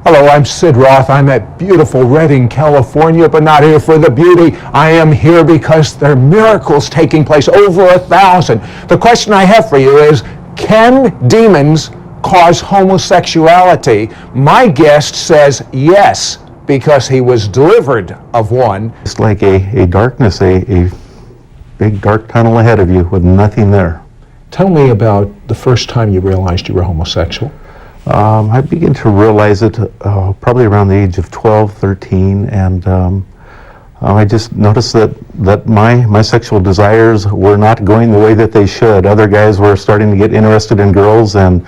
Hello, I'm Sid Roth. I'm at beautiful Redding, California, but not here for the beauty. I am here because there are miracles taking place, over 1,000. The question I have for you is, can demons cause homosexuality? My guest says yes, because he was delivered of one. It's like a darkness, a big dark tunnel ahead of you with nothing there. Tell me about the first time you realized you were homosexual. I began to realize it probably around the age of 12, 13, and I just noticed that my sexual desires were not going the way that they should. Other guys were starting to get interested in girls, and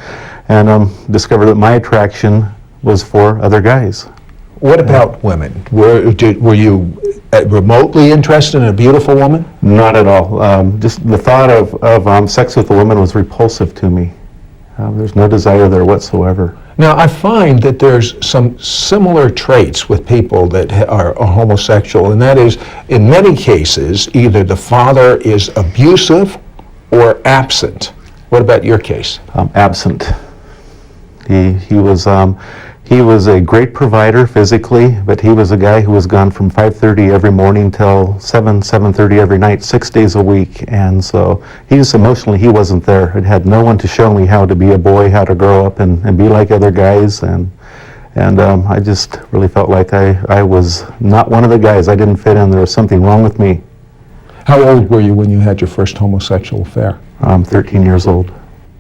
discovered that my attraction was for other guys. What about women? Were you remotely interested in a beautiful woman? Not at all. Just the thought of sex with a woman was repulsive to me. There's no desire there whatsoever. Now, I find that there's some similar traits with people that are homosexual, and that is, in many cases, either the father is abusive or absent. What about your case? Absent. He was a great provider physically, but he was a guy who was gone from 5:30 every morning till 7:30 every night, 6 days a week. And so emotionally, he wasn't there. It had no one to show me how to be a boy, how to grow up and be like other guys. And I just really felt like I was not one of the guys. I didn't fit in. There was something wrong with me. How old were you when you had your first homosexual affair? I'm 13 years old.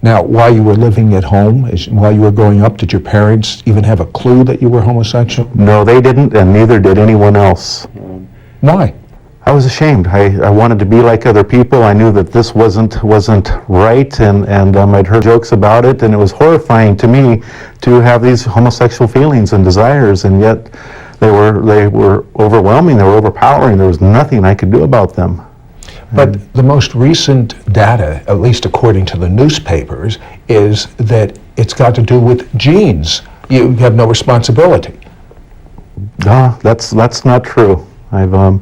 Now, while you were living at home, while you were growing up, did your parents even have a clue that you were homosexual? No, they didn't, and neither did anyone else. Why? I was ashamed. I wanted to be like other people. I knew that this wasn't right, and I'd heard jokes about it, and it was horrifying to me to have these homosexual feelings and desires, and yet they were overwhelming, they were overpowering. There was nothing I could do about them. But the most recent data, at least according to the newspapers, is that it's got to do with genes. You have no responsibility. That's not true. I've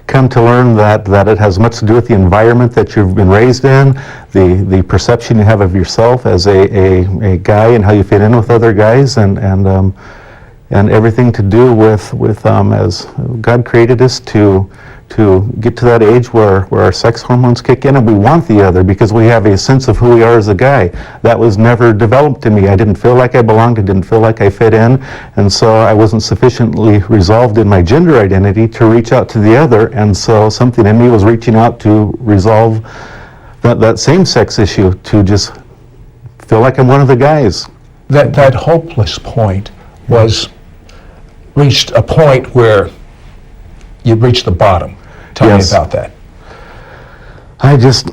come to learn that it has much to do with the environment that you've been raised in, the perception you have of yourself as a guy and how you fit in with other guys, and everything to do with as God created us to get to that age where our sex hormones kick in and we want the other because we have a sense of who we are as a guy. That was never developed in me. I didn't feel like I belonged. I didn't feel like I fit in. And so I wasn't sufficiently resolved in my gender identity to reach out to the other. And so something in me was reaching out to resolve that same-sex issue, to just feel like I'm one of the guys. That hopeless point was reached a point where you reached the bottom. Tell me about that. I just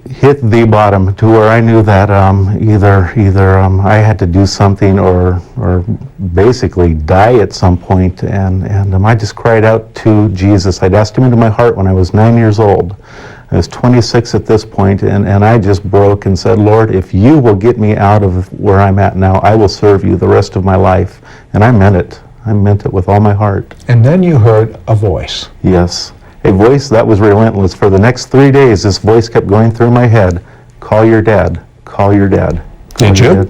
hit the bottom to where I knew that either I had to do something or basically die at some point, and I just cried out to Jesus. I'd asked him into my heart when I was 9 years old. I was 26 at this point, and I just broke and said, Lord, if you will get me out of where I'm at now, I will serve you the rest of my life. And I meant it. I meant it with all my heart. And then you heard a voice. Yes. A voice that was relentless. For the next 3 days, this voice kept going through my head. Call your dad. Call your dad. Did you?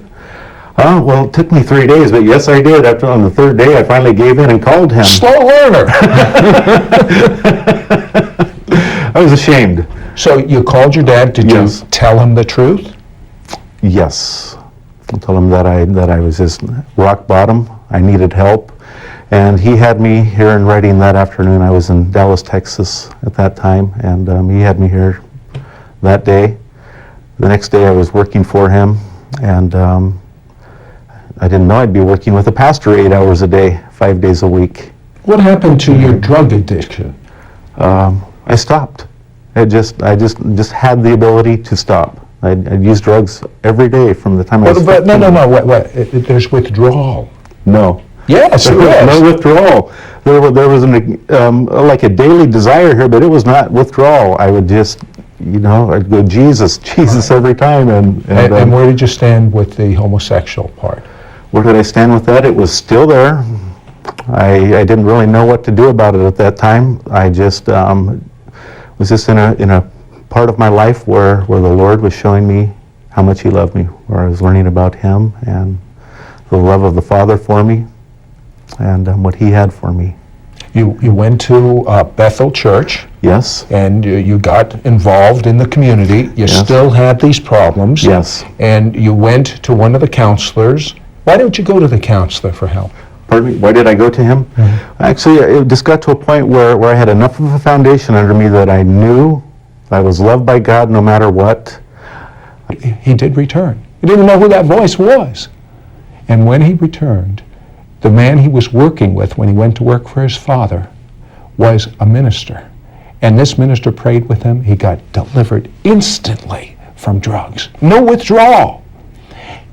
Well, it took me 3 days, but yes, I did. After on the third day, I finally gave in and called him. Slow learner. I was ashamed. So you called your dad. Did you tell him the truth? Yes. I told him that I was just rock bottom. I needed help. And he had me here in Redding that afternoon. I was in Dallas, Texas at that time, and he had me here that day. The next day I was working for him, and I didn't know I'd be working with a pastor 8 hours a day, 5 days a week. What happened to your drug addiction? I stopped. I just had the ability to stop. I'd use drugs every day from the time I was 15. No, wait. There's withdrawal. No. Yes, there was no withdrawal. There was like a daily desire here, but it was not withdrawal. I would just, I'd go Jesus every time. And where did you stand with the homosexual part? Where did I stand with that? It was still there. I didn't really know what to do about it at that time. I just was just in a part of my life where the Lord was showing me how much He loved me, where I was learning about Him and the love of the Father for me. what he had for me. You went to Bethel Church. Yes. And you got involved in the community. You Yes. still had these problems. Yes. And you went to one of the counselors. Why didn't you go to the counselor for help? Pardon me, why did I go to him? Actually, it just got to a point where I had enough of a foundation under me that I knew I was loved by God no matter what. He did return. He didn't know who that voice was. And when he returned, the man he was working with when he went to work for his father was a minister. And this minister prayed with him. He got delivered instantly from drugs. No withdrawal.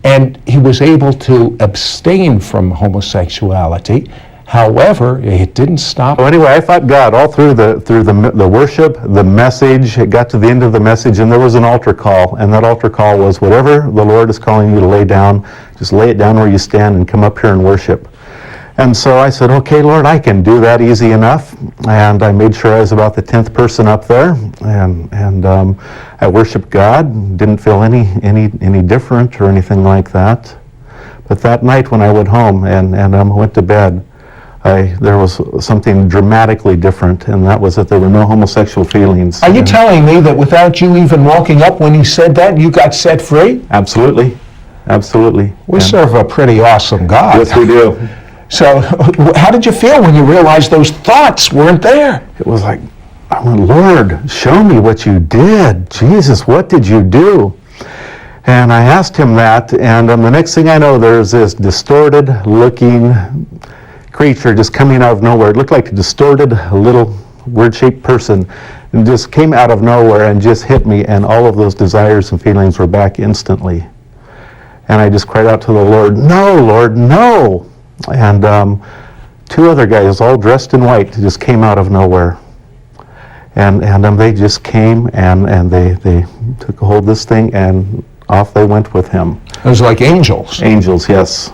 And he was able to abstain from homosexuality. However, it didn't stop. So anyway, I thought God all through the worship, the message. It got to the end of the message, and there was an altar call, and that altar call was, whatever the Lord is calling you to lay down, just lay it down where you stand and come up here and worship. And so I said, okay, Lord, I can do that easy enough. And I made sure I was about the 10th person up there, and I worshiped God. Didn't feel any different or anything like that. But that night when I went home and went to bed, there was something dramatically different, and that was that there were no homosexual feelings. Are you telling me that without you even walking up when he said that, you got set free? Absolutely. Absolutely. We serve a pretty awesome God. Yes, we do. So how did you feel when you realized those thoughts weren't there? It was like, I went, Lord, show me what you did. Jesus, what did you do? And I asked him that, and the next thing I know, there's this distorted-looking creature just coming out of nowhere. It looked like a distorted, little weird-shaped person, and just came out of nowhere and just hit me, and all of those desires and feelings were back instantly. And I just cried out to the Lord, no, Lord, no! And two other guys, all dressed in white, just came out of nowhere. And they just came, and they took hold of this thing, and off they went with him. It was like angels. Angels, yes.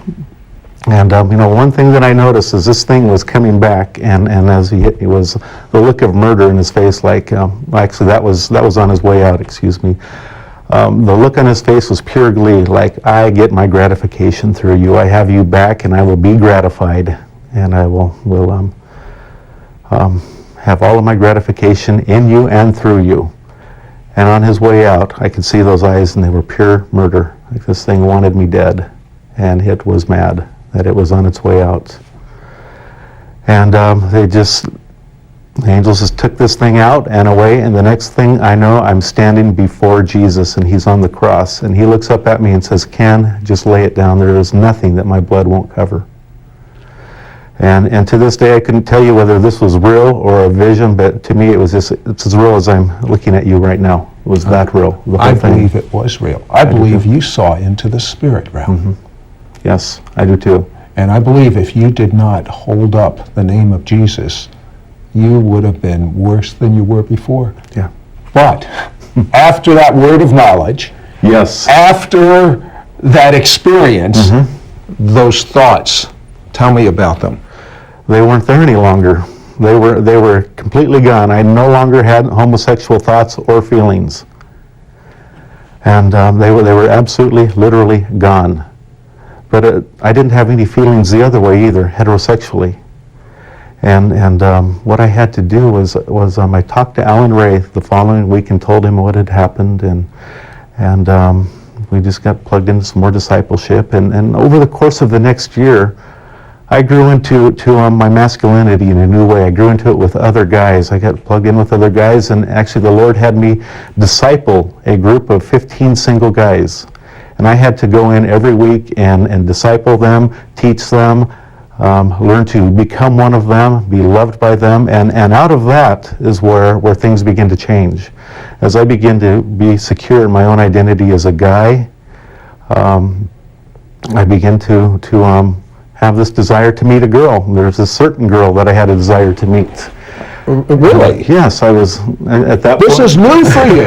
And one thing that I noticed is this thing was coming back, and as he hit me was the look of murder in his face. Like actually, that was on his way out. Excuse me. The look on his face was pure glee. Like, I get my gratification through you. I have you back, and I will be gratified, and I will have all of my gratification in you and through you. And on his way out, I could see those eyes, and they were pure murder. Like this thing wanted me dead, and it was mad that it was on its way out. And the angels just took this thing out and away, and the next thing I know, I'm standing before Jesus, and he's on the cross, and he looks up at me and says, Ken, just lay it down. There is nothing that my blood won't cover. And to this day, I couldn't tell you whether this was real or a vision, but to me, it's as real as I'm looking at you right now. It was that real. I believe it was real. I believe you saw into the spirit realm. Mm-hmm. Yes, I do too. And I believe if you did not hold up the name of Jesus, you would have been worse than you were before. Yeah. But after that word of knowledge, yes, after that experience, those thoughts, tell me about them. They weren't there any longer. They were completely gone. I no longer had homosexual thoughts or feelings. And they were absolutely, literally gone. But I didn't have any feelings the other way either, heterosexually. And what I had to do was I talked to Alan Ray the following week and told him what had happened, and we just got plugged into some more discipleship. And over the course of the next year, I grew into my masculinity in a new way. I grew into it with other guys. I got plugged in with other guys, and actually the Lord had me disciple a group of 15 single guys. And I had to go in every week and disciple them, teach them, learn to become one of them, be loved by them, and out of that is where things begin to change. As I begin to be secure in my own identity as a guy, I begin to have this desire to meet a girl. There's a certain girl that I had a desire to meet. Really? Yes, I was at that point. This is new for you.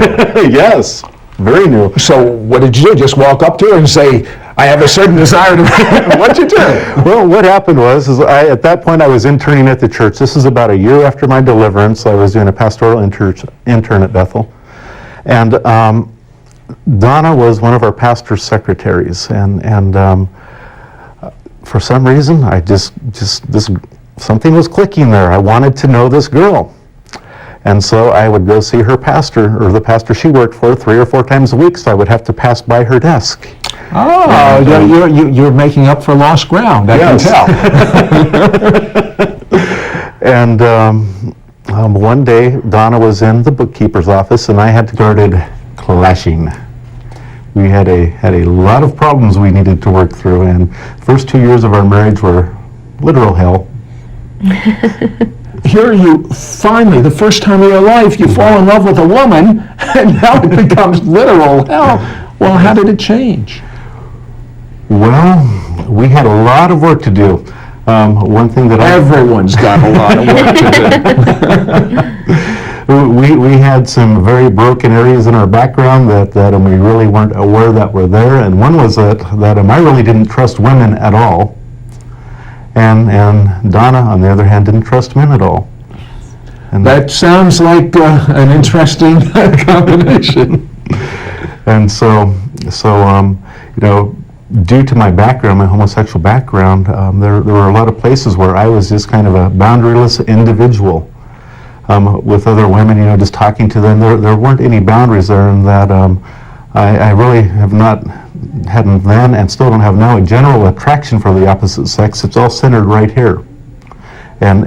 Yes, very new. So what did you do? Just walk up to her and say, I have a certain desire to... What'd you do? Well, what happened was at that point I was interning at the church. This is about a year after my deliverance. I was doing a pastoral intern at Bethel. And Donna was one of our pastor's secretaries. And for some reason, I just something was clicking there. I wanted to know this girl. And so I would go see her pastor, or the pastor she worked for, 3 or 4 times a week, so I would have to pass by her desk. Oh, you're making up for lost ground, I can tell. And one day, Donna was in the bookkeeper's office, and I had started clashing. We had a lot of problems we needed to work through, and the first 2 years of our marriage were literal hell. Here you finally, the first time in your life, you fall in love with a woman, and now it becomes literal hell. Well, how did it change? Well, we had a lot of work to do. One thing that everyone's got a lot of work to do. We had some very broken areas in our background that we really weren't aware that were there, and one was that I really didn't trust women at all. And Donna, on the other hand, didn't trust men at all. And that sounds like an interesting combination. And so due to my background, my homosexual background, there were a lot of places where I was just kind of a boundaryless individual with other women. Just talking to them, there weren't any boundaries there, and that I really hadn't then and still don't have now a general attraction for the opposite sex. It's all centered right here, and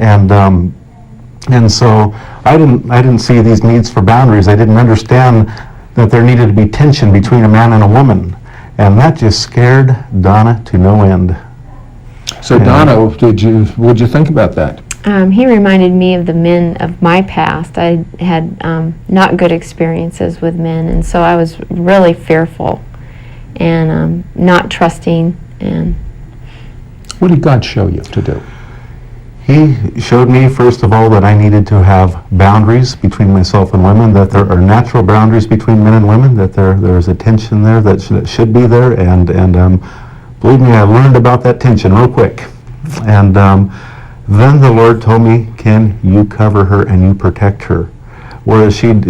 so I didn't see these needs for boundaries. I didn't understand that there needed to be tension between a man and a woman, and that just scared Donna to no end. So Donna, what'd you think about that? He reminded me of the men of my past. I had not good experiences with men, and so I was really fearful and not trusting. And what did God show you to do? He showed me, first of all, that I needed to have boundaries between myself and women, that there are natural boundaries between men and women, that there's a tension there that should be there, and believe me, I learned about that tension real quick. And then the Lord told me, Ken, you cover her and you protect her. Whereas she'd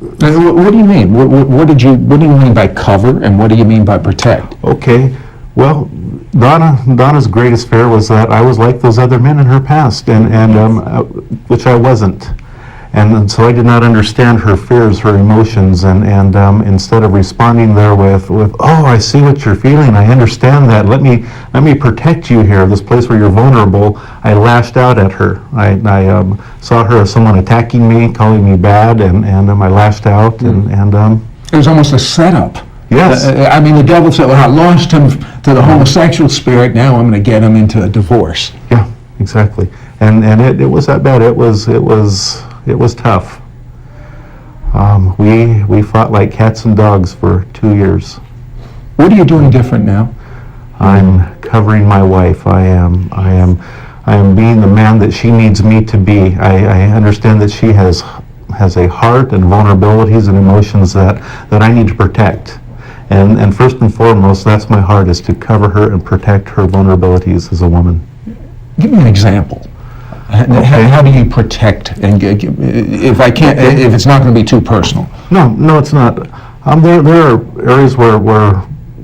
what do you mean? What do you mean by cover, and what do you mean by protect? Okay, well, Donna's greatest fear was that I was like those other men in her past, which I wasn't. And so I did not understand her fears, her emotions, and instead of responding there with, oh, I see what you're feeling, I understand that, let me protect you here, this place where you're vulnerable, I lashed out at her. I saw her as someone attacking me, calling me bad, and I lashed out, and it was almost a setup. Yes. I mean, the devil said, well, I launched him to the homosexual spirit, now I'm going to get him into a divorce. Yeah, exactly. And it was that bad. It was tough. We fought like cats and dogs for 2 years. What are you doing different now? I'm covering my wife. I am being the man that she needs me to be. I understand that she has a heart and vulnerabilities and emotions that I need to protect. And first and foremost, that's my heart, is to cover her and protect her vulnerabilities as a woman. Give me an example. Okay. How do you protect, and if it's not going to be too personal? No, it's not. There are areas where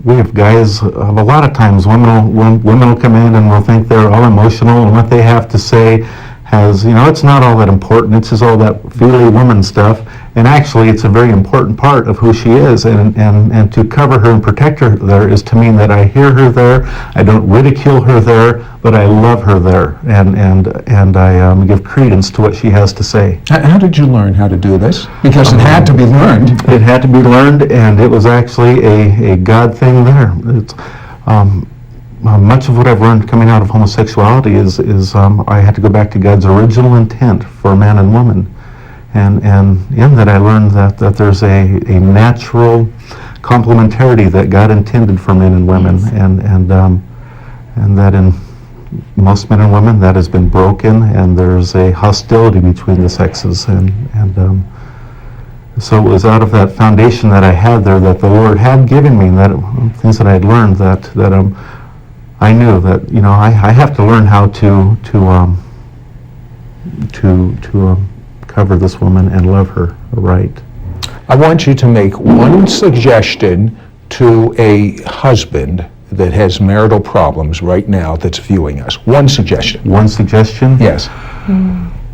we have guys, a lot of times women will come in and will think they're all emotional, and what they have to say has, it's not all that important. It's just all that feely woman stuff. And actually, it's a very important part of who she is. And to cover her and protect her there is to mean that I hear her there, I don't ridicule her there, but I love her there, and I give credence to what she has to say. How did you learn how to do this? Because it had to be learned. It had to be learned, and it was actually a God thing there. It's, much of what I've learned coming out of homosexuality is I had to go back to God's original intent for man and woman. And in that I learned that there's a natural complementarity that God intended for men and women, and that in most men and women that has been broken, and there's a hostility between the sexes, and so it was out of that foundation that I had there that the Lord had given me, that things that I had learned that I knew that I have to learn how to cover this woman and love her right. I want you to make one suggestion to a husband that has marital problems right now that's viewing us? One suggestion. One suggestion? Yes.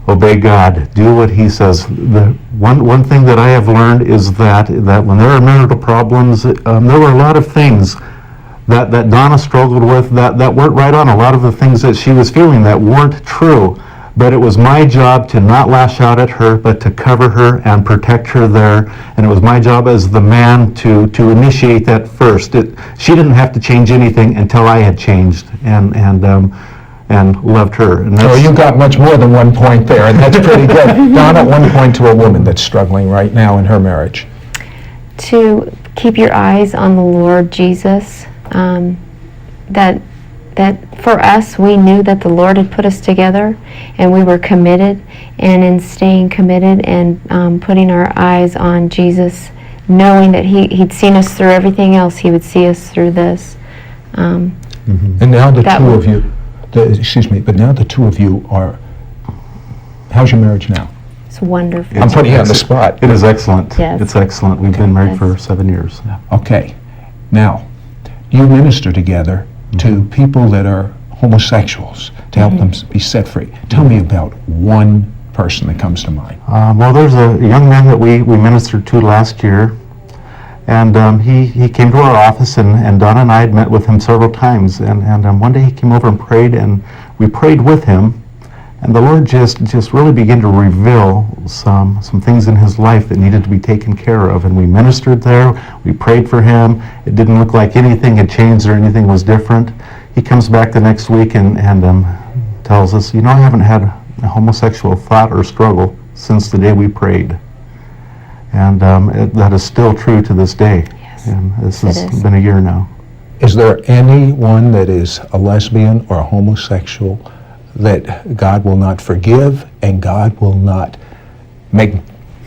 Obey God. Do what He says. The one thing that I have learned is that when there are marital problems, there were a lot of things that Donna struggled with that weren't right on. A lot of the things that she was feeling that weren't true. But it was my job to not lash out at her, but to cover her and protect her there. And it was my job as the man to initiate that first. She didn't have to change anything until I had changed and loved her. And So you got much more than 1 point there, and that's pretty good. Donna, 1 point to a woman that's struggling right now in her marriage. To keep your eyes on the Lord Jesus. That for us, we knew that the Lord had put us together, and we were committed, and in staying committed and putting our eyes on Jesus, knowing that He'd seen us through everything else, He would see us through this. And now the two of you, but now the two of you are, how's your marriage now? It's wonderful. I'm putting you on the spot. It is excellent. Yes. It's excellent. We've been married Yes. for 7 years. Okay. Now, you minister together to people that are homosexuals to help them be set free. Tell me about one person that comes to mind. Well, there's a young man that we ministered to last year, and he came to our office, and Donna and I had met with him several times, and one day he came over and prayed, and we prayed with him, and the Lord just really began to reveal some things in his life that needed to be taken care of, and we ministered there, we prayed for him. It didn't look like anything had changed or anything was different. He comes back the next week and tells us, I haven't had a homosexual thought or struggle since the day we prayed. And that is still true to this day. Yes, and this has it is. been a year now. Is there anyone that is a lesbian or a homosexual that God will not forgive and God will not make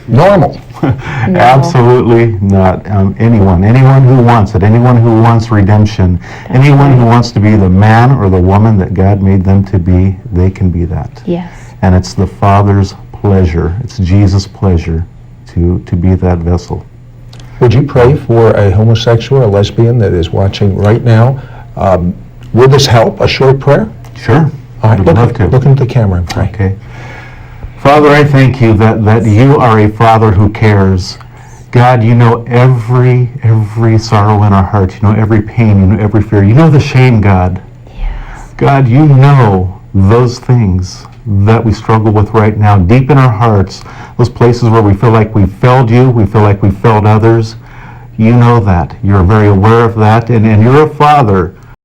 normal? No. Absolutely not. Anyone who wants it, anyone who wants redemption, anyone who wants to be the man or the woman that God made them to be, they can be that. Yes. And it's the Father's pleasure, it's Jesus' pleasure to be that vessel. Would you pray for a homosexual or lesbian that is watching right now? Will this help, a short prayer? Sure. All right, I'd love to. look into the camera and pray. Okay. Father, I thank you that you are a Father who cares. God, you know every sorrow in our hearts. You know every pain. You know every fear. You know the shame, God. Yes. God, you know those things that we struggle with right now, deep in our hearts, those places where we feel like we've failed you, we feel like we've failed others. You know that. You're very aware of that, and you're a Father